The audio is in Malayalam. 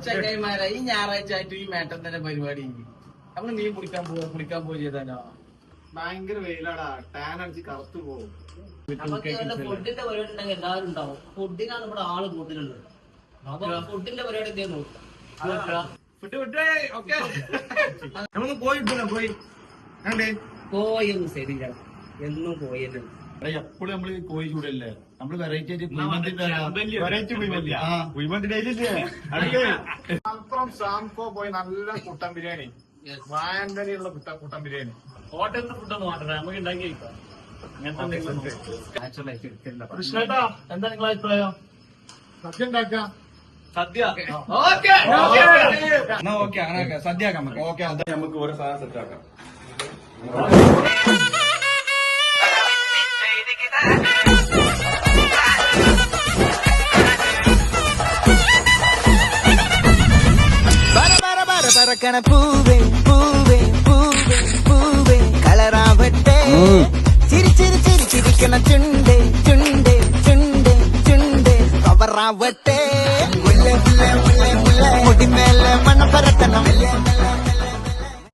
ചങ്ങായിമാരെ ഈ ഞായറാഴ്ച ആയിട്ട് ഈ മേട്ടം തന്നെ പരിപാടി നമ്മള് മീൻ കുളിക്കാൻ പോയി ചെയ്താലോ? ഭയങ്കര വെയിലാടാ, ടാൻ അടിച്ച് കറുത്തു പോകും. ഫുഡിന്റെ പരിപാടി ഉണ്ടെങ്കിൽ എല്ലാവരും ഉണ്ടാവും. ഫുഡിനാണ് ഇവിടെ ആള് കൂടുതലുള്ളത്. അപ്പൊ ഫുഡിന്റെ പരിപാടി എന്തേ നോക്കാം. കോയൊന്നും ശരിയില്ല, എന്നും കോയല്ലേ. എപ്പോഴും നമ്മള് കോഴി ചൂടല്ലേ, നമ്മള് വെറൈറ്റി ആയിട്ട് മലപ്പുറം സാംകോ പോയി നല്ല കുട്ടൻ ബിരിയാണി, വായന്തനെയുള്ള കുട്ടൻ ബിരിയാണി. ഹോട്ടലിന്റെ ഫുഡൊന്നും മാറ്റണ്ട, നമുക്ക് ഉണ്ടാക്കി കഴിക്കാം. കൃഷ്ണേട്ടാ, എന്താ നിങ്ങളെ അഭിപ്രായം? സദ്യ ഉണ്ടാക്കാം. സദ്യ എന്നാ ഓക്കെ, അങ്ങനെ സദ്യ ആക്കാം നമുക്ക്. ഓക്കെ, നമുക്ക് ഓരോ സാധനം സെറ്റ് ആക്കാം. പറക്കണ പൂവേ പൂവേ പൂവേ പൂവേ കളറാവട്ടെ, ചിരിച്ചിരിച്ചിരിച്ചിരിക്കണ ചുണ്ടേ ചുണ്ടേ ചുണ്ടേ ചുണ്ടേ കവറാവട്ടെ, മുല്ല മുല്ല മുല്ല മുല്ല മുടിമേലെ മണം പരത്തണം.